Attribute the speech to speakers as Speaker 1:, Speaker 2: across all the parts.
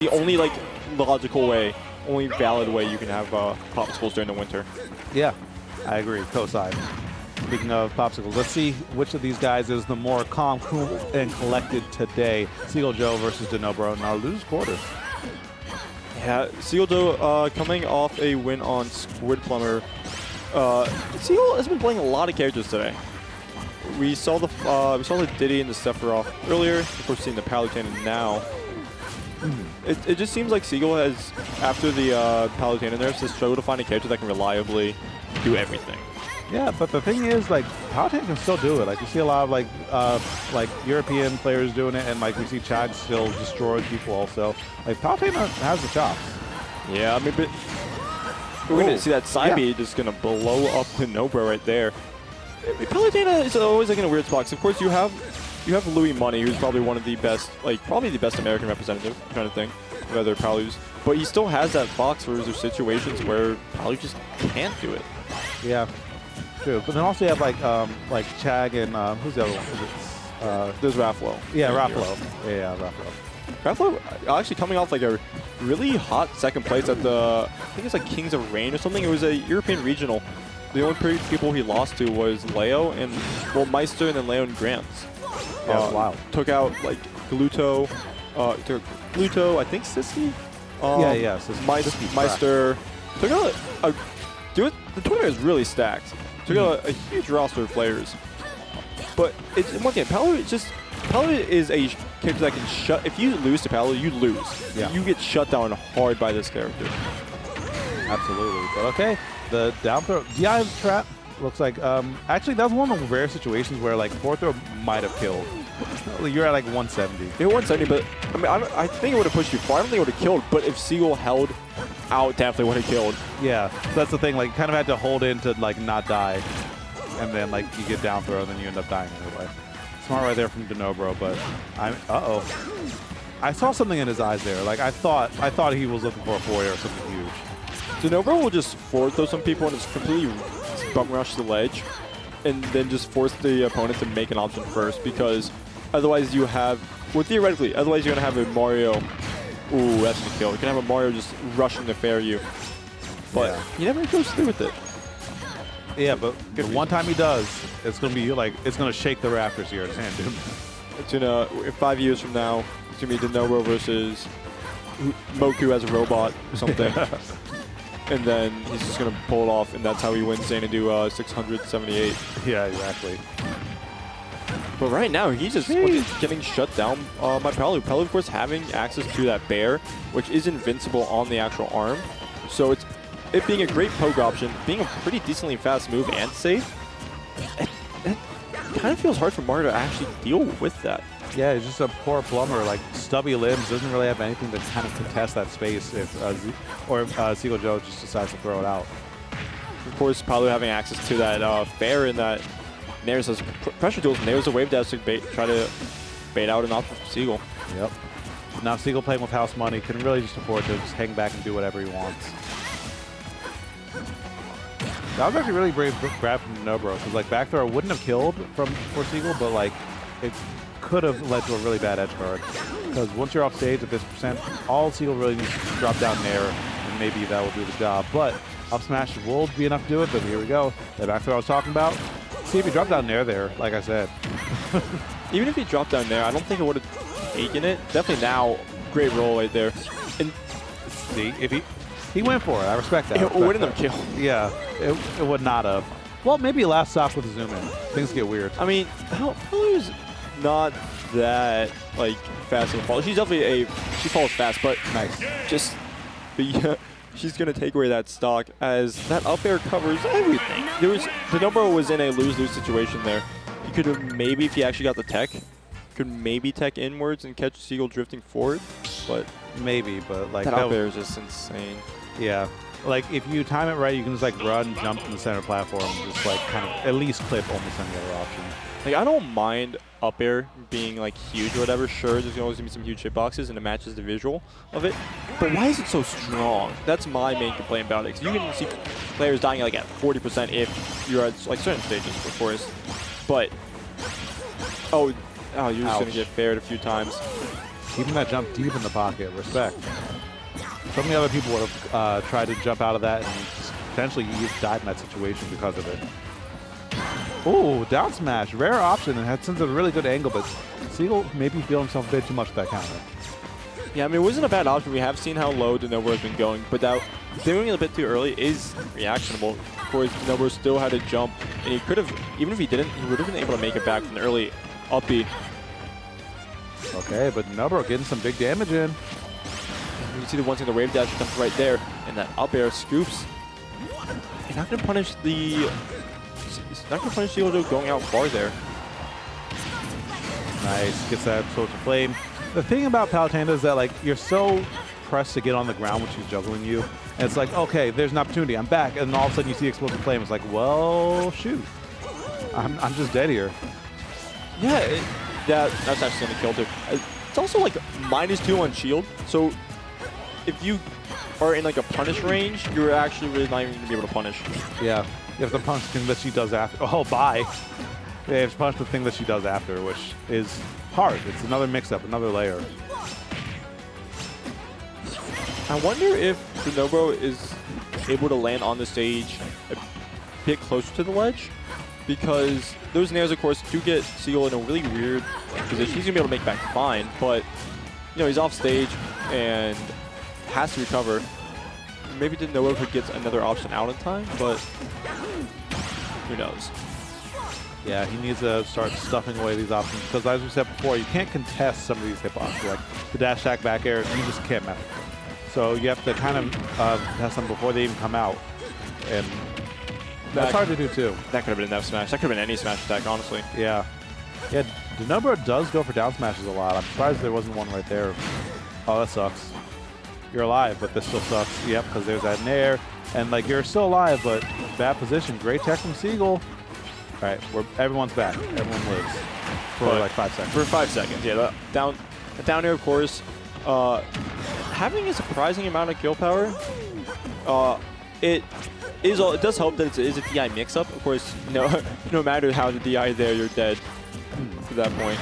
Speaker 1: the only like logical way, only valid way you can have popsicles during the winter.
Speaker 2: Yeah, I agree. Co-side. Speaking of popsicles, let's see which of these guys is the more calm, cool, and collected today. Seagull Joe versus Dunnobro in our lose quarters.
Speaker 1: Yeah, Seagull Joe coming off a win on Squid Plumber. Seagull has been playing a lot of characters today. We saw the Diddy and the Sephiroth earlier. Of course, seeing the Palutena now. It just seems like Seagull has, after the Palutena nerfs, has struggled to find a character that can reliably do everything.
Speaker 2: Yeah, but the thing is, like, Palutena can still do it. Like, you see a lot of like European players doing it, and like we see Chad still destroy people also. Like, Palutena has the chops.
Speaker 1: Yeah, I mean, but we're gonna see that side B just gonna blow up the Dunnobro right there. Palutena is always like in a weird spot. Of course, you have Louis Money, who's probably one of the best, like probably the best American representative kind of thing, of other Palus. But he still has that Fox where there's situations where Palu just can't do it.
Speaker 2: Yeah. True, but then also you have like Chag and who's the other one?
Speaker 1: There's Raffalo.
Speaker 2: Yeah, Raffalo. Yeah, Raffalo.
Speaker 1: Raffalo actually coming off like a really hot second place at the, I think it's like Kings of Rain or something. It was a European regional. The only people he lost to was Leo and, well, Meister and then Leo and Grants.
Speaker 2: Yeah, wow.
Speaker 1: Took out like Gluto, I think Siski.
Speaker 2: Yeah, Siski.
Speaker 1: Meister. Took out the tournament is really stacked. Took out a huge roster of players. But it's one thing, Palu is a character that can shut. If you lose to Palu, you lose.
Speaker 2: Yeah.
Speaker 1: You get shut down hard by this character.
Speaker 2: Absolutely. But okay, the down throw DI trap looks like actually that was one of the rare situations where like forward throw might have killed. You're at like 170.
Speaker 1: You're 170, but I mean I think it would have pushed you far. I don't think it would have killed, but if Seagull held out, definitely would have killed.
Speaker 2: Yeah, so that's the thing. Like, you kind of had to hold in to like not die, and then like you get down throw, and then you end up dying anyway. Smart right there from Dunnobro, but I saw something in his eyes there. Like I thought he was looking for a foyer or something huge.
Speaker 1: Dunnobro will just forward throw some people and just completely bum rush the ledge, and then just force the opponent to make an option first, because otherwise you have, well, theoretically, otherwise you're gonna have a Mario. Ooh, that's gonna kill. You can have a Mario just rushing to fair you, but he never goes through with it.
Speaker 2: Yeah, but the one time he does, it's gonna be like it's gonna shake the rafters here at Xanadu.
Speaker 1: It's gonna, 5 years from now, it's gonna be Dunnobro versus Moku as a robot or something, and then he's just gonna pull it off, and that's how he wins Xanadu 678.
Speaker 2: Yeah, exactly.
Speaker 1: But right now, he's just getting shut down by Palu. Palu, of course, having access to that bear, which is invincible on the actual arm. So it being a great poke option, being a pretty decently fast move and safe, it kind of feels hard for Mario to actually deal with that.
Speaker 2: Yeah, he's just a poor plumber. Like, stubby limbs, doesn't really have anything to kind of contest that space if Seagull Joe just decides to throw it out.
Speaker 1: Of course, Palu having access to that fair and that Nair's has pressure tools, Nair's a wave dash to try to bait out an option for Seagull.
Speaker 2: Yep. Now Seagull playing with house money can really just afford to just hang back and do whatever he wants. That was actually really brave grab from Dunnobro, because like back throw wouldn't have killed for Seagull, but like it could have led to a really bad edge guard. Because once you're off stage at this percent, all Seagull really needs to drop down Nair, and maybe that will do the job. But up smash will be enough to do it. But here we go. The back throw I was talking about. See if he dropped down there, like I said.
Speaker 1: Even if he dropped down there, I don't think it would have taken it. Definitely now, great roll right there. And
Speaker 2: see, if he went for it, I respect that.
Speaker 1: It wouldn't have killed.
Speaker 2: Yeah, it would not have. Well, maybe last stop with a zoom in. Things get weird.
Speaker 1: I mean, Palu's not that like fast in the fall. She's definitely she falls fast, but
Speaker 2: nice.
Speaker 1: Just she's gonna take away that stock as that up air covers everything. Dunnobro was in a lose-lose situation there. He could have maybe, if he actually got the tech, could maybe tech inwards and catch Seagull drifting forward, but
Speaker 2: maybe. But like
Speaker 1: that up air is just insane.
Speaker 2: Yeah, like if you time it right, you can just like run, jump from the center platform, and just like kind of at least clip almost any other option.
Speaker 1: Like, I don't mind up air being like huge or whatever. Sure, there's always gonna be some huge hitboxes and it matches the visual of it. But why is it so strong? That's my main complaint about it. 'Cause you can see players dying like at 40% if you're at like certain stages, of course. But you're just gonna get faired a few times.
Speaker 2: Keeping that jump deep in the pocket, respect. So many other people would have tried to jump out of that and just potentially died in that situation because of it. Ooh, down smash, rare option, and had sends a really good angle, but Seagull maybe feel himself a bit too much with that counter.
Speaker 1: Yeah, I mean, it wasn't a bad option. We have seen how low Dunnobro has been going, but that doing it a bit too early is reactionable. Of course, Dunnobro still had to jump, and he could have, even if he didn't, he would have been able to make it back from the early up B.
Speaker 2: Okay, but Dunnobro getting some big damage in.
Speaker 1: And you see the one thing, the wave dash comes right there, and that up air scoops. He's not going to punish the... He's not going to punish Seagull going out far there.
Speaker 2: Nice, gets that Sword to Flame. The thing about Palutena is that like you're so pressed to get on the ground when she's juggling you, and it's like, okay, there's an opportunity, I'm back, and then all of a sudden you see Explosive Flame. It's like, well, shoot, I'm just dead here.
Speaker 1: Yeah, that's actually going to kill too. It's also like -2 on shield, so if you are in like a punish range, you're actually really not even going to be able to punish.
Speaker 2: Yeah, you have to punish the thing that she does after. Oh, bye. Yeah, you have to punish the thing that she does after, which is hard. It's another mix-up, another layer.
Speaker 1: I wonder if Dunnobro is able to land on the stage a bit closer to the ledge, because those nairs, of course, do get Seagull in a really weird position. He's going to be able to make back fine, but you know, he's off stage and has to recover. Maybe Dunnobro could get another option out in time, but who knows?
Speaker 2: Yeah, he needs to start stuffing away these options, because as we said before, you can't contest some of these hitboxes. Like the dash attack back air, you just can't mess with them. So you have to kind of test them before they even come out. And that's hard to do too.
Speaker 1: That could have been an F smash. That could have been any smash attack, honestly.
Speaker 2: Yeah. Yeah, Dunnobro does go for down smashes a lot. I'm surprised there wasn't one right there. Oh, that sucks. You're alive, but this still sucks. Yep, because there's that nair. And like you're still alive, but bad position. Great tech from Seagull. All right, everyone's back. Everyone lives for like 5 seconds.
Speaker 1: For 5 seconds, yeah. The down air, of course, having a surprising amount of kill power. It does help that it is a DI mix-up. Of course, no matter how the DI is there, you're dead to that point.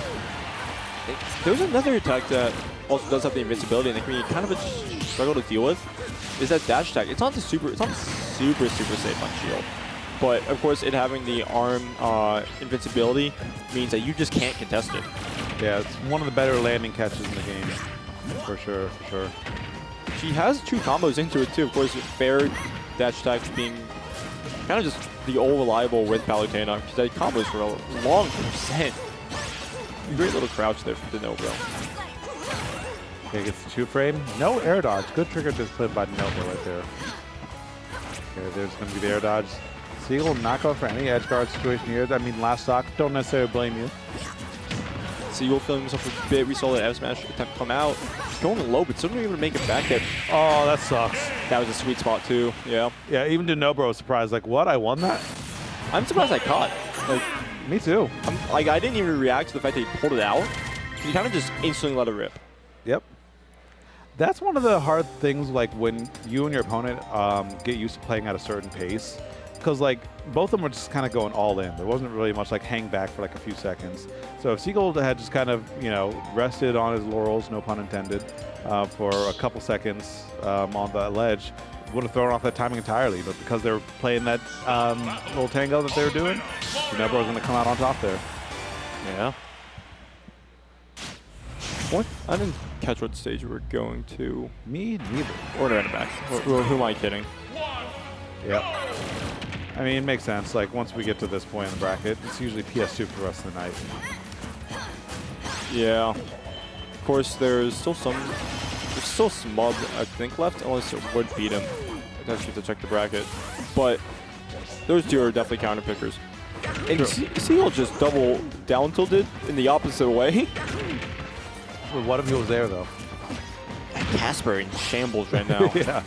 Speaker 1: There's another attack that also does have the invincibility, and it can be kind of a struggle to deal with. Is that dash attack? It's not super safe on shield. But of course, it having the arm invincibility means that you just can't contest it.
Speaker 2: Yeah, it's one of the better landing catches in the game, for sure, for sure.
Speaker 1: She has 2 combos into it too. Of course, fair dash attack being kind of just the old reliable with Palutena. She's had combos for a long percent. Great little crouch there for Dunnobro.
Speaker 2: Okay, gets the 2 frame. No air dodge. Good trigger discipline by Dunnobro right there. Okay, there's going to be the air dodge. Seagull not going for any edge guard situation here. I mean, last stock, don't necessarily blame you.
Speaker 1: Seagull feeling himself a bit. We saw the F smash attempt come out. Going low, but still not able to make it back there.
Speaker 2: Oh, that sucks.
Speaker 1: That was a sweet spot too. Yeah.
Speaker 2: Yeah, even Dunnobro was surprised. Like, what? I won that?
Speaker 1: I'm surprised I caught. Like,
Speaker 2: me too.
Speaker 1: I didn't even react to the fact that he pulled it out. He kind of just instantly let it rip.
Speaker 2: Yep. That's one of the hard things, like when you and your opponent get used to playing at a certain pace. Because like both of them were just kind of going all in. There wasn't really much like hang back for like a few seconds. So if Seagull had just kind of, rested on his laurels, no pun intended, for a couple seconds on that ledge, would have thrown off that timing entirely. But because they were playing that little tango that they were doing, Dunnobro was going to come out on top there.
Speaker 1: Yeah. What? I didn't catch what stage we were going to.
Speaker 2: Me neither.
Speaker 1: Or in the back. Who am I kidding?
Speaker 2: Yep. I mean, it makes sense. Like, once we get to this point in the bracket, it's usually PS2 for the rest of the night.
Speaker 1: Yeah. Of course, there's still Smub, I think, left, unless it would beat him. I'd have to check the bracket. But those 2 are definitely counter pickers. And Seagull just double down tilted in the opposite way.
Speaker 2: Well, what if he was there, though?
Speaker 1: Casper in shambles right now.
Speaker 2: Yeah.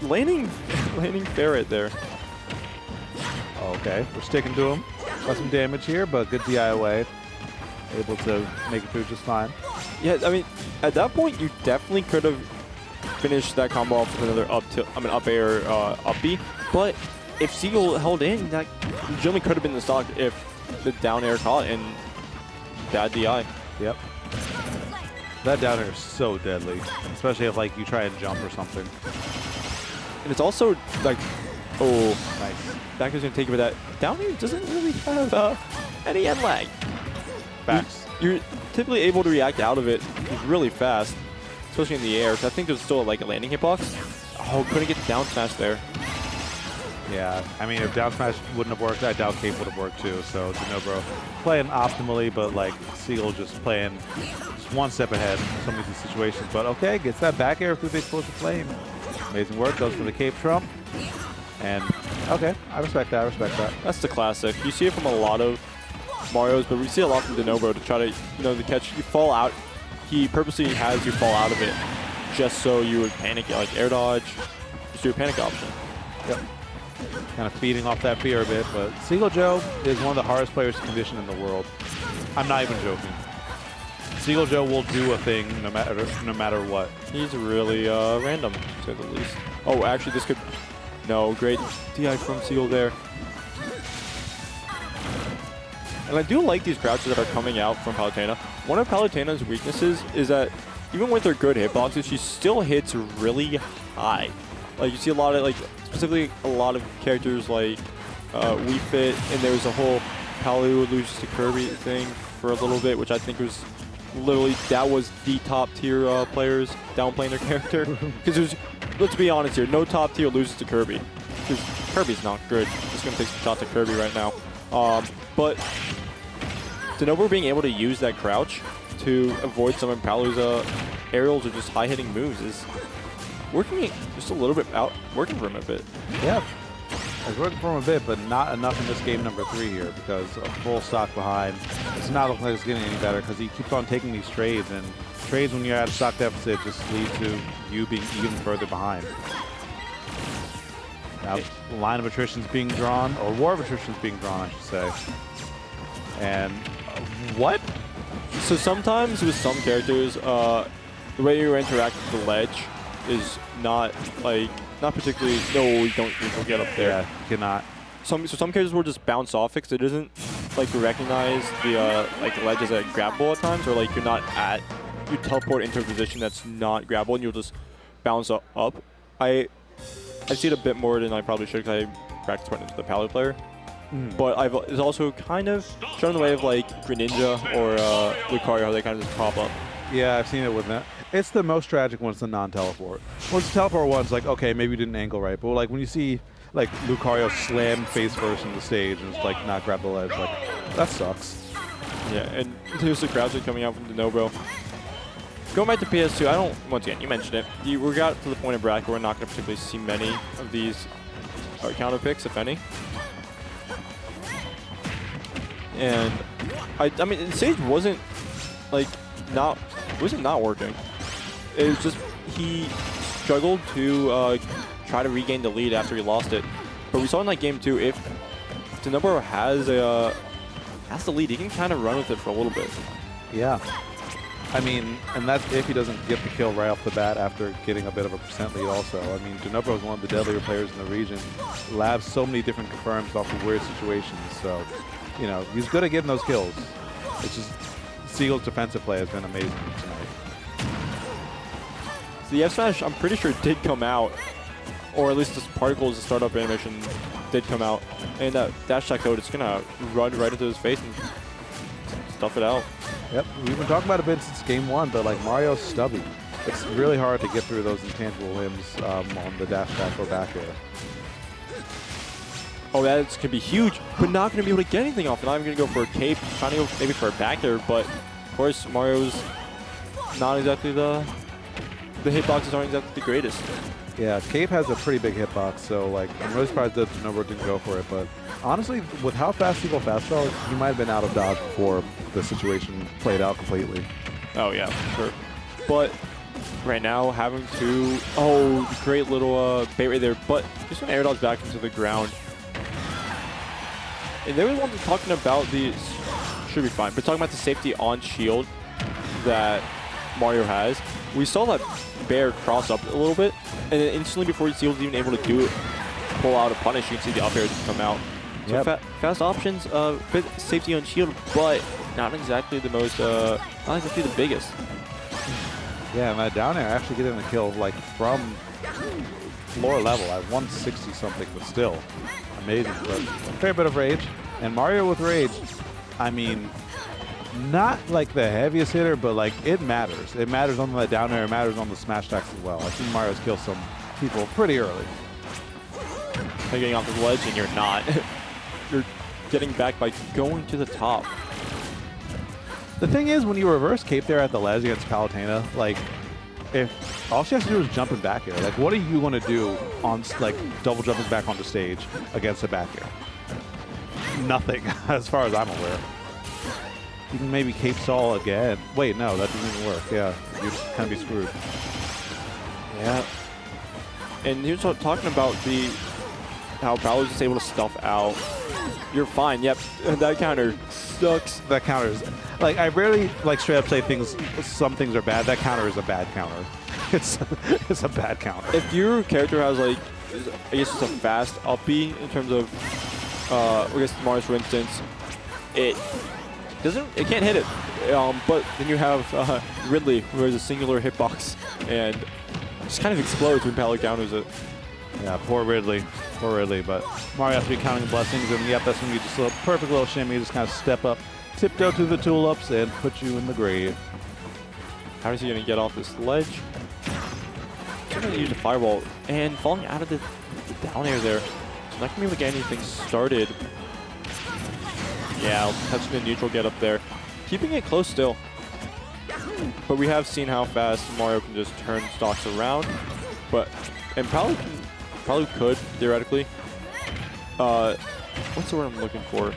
Speaker 1: Landing Ferret there.
Speaker 2: Okay, we're sticking to him. Got some damage here, but good DI away. Able to make it through just fine.
Speaker 1: Yeah, I mean, at that point, you definitely could have finished that combo off with another up air, up B. But if Seagull held in, that generally could have been the stock if the down air caught and bad DI.
Speaker 2: Yep. That down air is so deadly, especially if like you try and jump or something.
Speaker 1: And it's also like, oh,
Speaker 2: Nice.
Speaker 1: back is going to take it with that. Down air doesn't really have any end lag.
Speaker 2: Facts.
Speaker 1: You're typically able to react out of it really fast, especially in the air. So I think there's still like a landing hitbox. Oh, couldn't get the down smash there.
Speaker 2: Yeah, I mean, if down smash wouldn't have worked, I doubt Cape would have worked too. So Dunnobro playing optimally, but like Seagull just playing just one step ahead in some of these situations. But okay, gets that back air through the explosive flame. Amazing work, goes for the Cape Trump. And okay, I respect that, I respect that.
Speaker 1: That's the classic. You see it from a lot of Marios, but we see a lot from Dunnobro to try to, to catch. You fall out. He purposely has you fall out of it just so you would panic it, like air dodge, just do a panic option.
Speaker 2: Yep. Kind of feeding off that fear a bit, but Seagull Joe is one of the hardest players to condition in the world. I'm not even joking. Seagull Joe will do a thing no matter what.
Speaker 1: He's really random, to say the least. Oh, actually, this could... No, great DI from Seagull there. And I do like these crouches that are coming out from Palutena. One of Palutena's weaknesses is that even with her good hitboxes, she still hits really high. Like, you see a lot of, like, specifically a lot of characters like Wii Fit, and there was a whole Palu loses to Kirby thing for a little bit, which I think was literally, that was the top tier players downplaying their character. Because there's, let's be honest here, no top tier loses to Kirby. Because Kirby's not good. Just going to take some shots at Kirby right now. But Dunnobro being able to use that crouch to avoid some of Palu's aerials or just high-hitting moves is working just a little bit out, working for him a bit.
Speaker 2: Yeah, it's working for him a bit, but not enough in this game number 3 here because a full stock behind. It's not looking like it's getting any better because he keeps on taking these trades, and trades when you're at a stock deficit just lead to you being even further behind. Now, line of attrition's being drawn, or war of attrition's being drawn, I should say. And what?
Speaker 1: So sometimes with some characters, the way you interact with the ledge is not particularly. No, you don't get up there.
Speaker 2: Yeah, you cannot.
Speaker 1: So some characters will just bounce off it because it doesn't like recognize the ledge as a grabbable at times, or like you're not at, you teleport into a position that's not grabbable and you'll just bounce up. I see it a bit more than I probably should because I practice when it's the Palu player. But it's also kind of shown the way of like Greninja or Lucario, how they kind of just pop up.
Speaker 2: Yeah, I've seen it with that. It's the most tragic when it's the non-teleport. Once the teleport one's like, okay, maybe you didn't angle right, but like when you see like Lucario slam face first in the stage and it's like not grab the ledge, like that sucks.
Speaker 1: Yeah, and here's the crouch coming out from Dunnobro. Going back to PS2, once again, you mentioned it. We got to the point of bracket where we're not going to particularly see many of these counter picks, if any. And I mean, Sage wasn't not working. It was just he struggled to try to regain the lead after he lost it. But we saw in that game too, if Dunnobro has the lead, he can kind of run with it for a little bit.
Speaker 2: Yeah. I mean, and that's if he doesn't get the kill right off the bat after getting a bit of a % lead also. I mean, Dunnobro is one of the deadlier players in the region. Labs so many different confirms off of weird situations. So, you know, he's good at getting those kills. It's just Seagull's defensive play has been amazing tonight.
Speaker 1: So the F smash, I'm pretty sure, did come out, or at least this particles, the startup animation did come out, and that dash attack code is gonna run right into his face and stuff it out.
Speaker 2: Yep, we've been talking about it a bit since game 1, but like Mario's stubby. It's really hard to get through those intangible limbs on the dash attack or back air.
Speaker 1: Oh, that could be huge, but not going to be able to get anything off. And I'm going to go for a cape, trying to go maybe for a back air, but of course Mario's not exactly the hitboxes aren't exactly the greatest.
Speaker 2: Yeah, Cape has a pretty big hitbox, so like I'm really surprised that Dunnobro didn't go for it. But honestly, with how fast Seagull fast fell, he might have been out of dodge before the situation played out completely.
Speaker 1: Oh yeah, sure. But right now having to great little bait right there, but just gonna air dodge back into the ground. And there was one talking about should be fine, but talking about the safety on shield that Mario has. We saw that bear cross up a little bit, and then instantly before Seagull was even able to do it, pull out a punish, you can see the up air just come out. So
Speaker 2: yep.
Speaker 1: Fast options, bit safety on shield, but not exactly the most, not exactly the biggest.
Speaker 2: Yeah, and that down air actually getting the kill like from floor level at 160 something, but still amazing. But a fair bit of rage. And Mario with rage, I mean, not like the heaviest hitter, but like it matters. It matters on the down air, it matters on the smash attacks as well. I've seen Mario's kill some people pretty early.
Speaker 1: You're getting off the ledge and you're not. You're getting back by going to the top.
Speaker 2: The thing is, when you reverse cape there at the ledge against Palutena, like, if all she has to do is jump and back air, like, what are you going to do on, like, double jumping back onto stage against a back air? Nothing, as far as I'm aware. You can maybe cape stall again. Wait, no, that doesn't even work. Yeah, you'd kind of be screwed.
Speaker 1: Yeah. And he was talking about how Palu was just able to stuff out. You're fine. Yep, that counter sucks.
Speaker 2: That counter is, like, I rarely, like, straight up say some things are bad. That counter is a bad counter. It's a bad counter.
Speaker 1: If your character has, like, I guess it's a fast up B in terms of, I guess Mars, for instance, it can't hit it. But then you have Ridley, who has a singular hitbox and just kind of explodes when Palu counters it.
Speaker 2: Yeah, poor Ridley. Poor Ridley, but Mario has to be counting blessings, and yep, that's going to be just a perfect little shimmy. Just kind of step up, tiptoe to the tulips, and put you in the grave.
Speaker 1: How is he going to get off this ledge? He's going to use a fireball, and falling out of the down air there. So not going to be able to get anything started. Yeah, touching the neutral get up there. Keeping it close still. But we have seen how fast Mario can just turn stocks around. And probably could, theoretically. What's the word I'm looking for?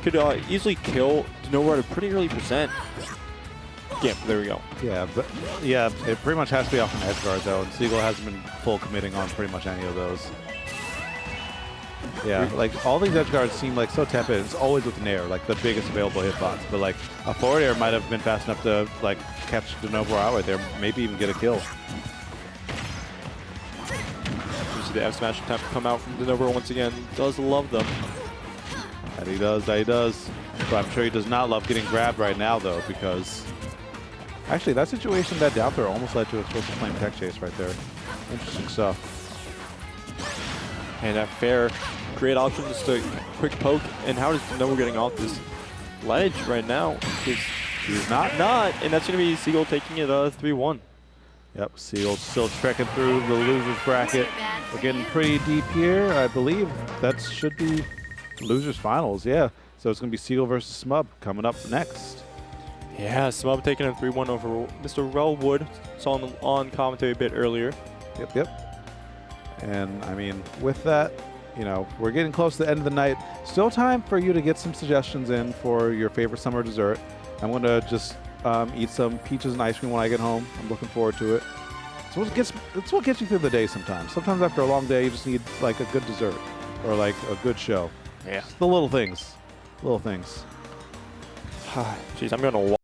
Speaker 1: Could easily kill Dunnobro at a pretty early percent. Yeah, there we go.
Speaker 2: Yeah, but yeah, it pretty much has to be off an edge guard though, and Seagull hasn't been full committing on pretty much any of those. Yeah, like all these edge guards seem like so tepid. It's always with an air, like the biggest available hitbox. But like a forward air might have been fast enough to like catch Dunnobro out right there, maybe even get a kill.
Speaker 1: The F smash attempt come out from Dunnobro once again. Does love them.
Speaker 2: That he does, that he does. But I'm sure he does not love getting grabbed right now though, because actually that situation, that down throw almost led to a close to flame tech chase right there. Interesting stuff.
Speaker 1: And that fair, great option, just a quick poke. And how does Dunnobro getting off this ledge right now?
Speaker 2: He's not.
Speaker 1: And that's going to be Seagull taking it 3-1.
Speaker 2: Yep, Seagull still trekking through the losers bracket. We're getting pretty deep here. I believe that should be losers finals, yeah. So it's going to be Seagull versus Smub coming up next.
Speaker 1: Yeah, Smub taking a 3-1 over Mr. Relwood. Saw on commentary a bit earlier.
Speaker 2: Yep. And, I mean, with that, you know, we're getting close to the end of the night. Still time for you to get some suggestions in for your favorite summer dessert. I'm going to just eat some peaches and ice cream when I get home. I'm looking forward to it. It's what gets you through the day sometimes. Sometimes after a long day, you just need, like, a good dessert or, like, a good show.
Speaker 1: Yeah.
Speaker 2: Just the little things. Little things.
Speaker 1: Jeez, I'm going to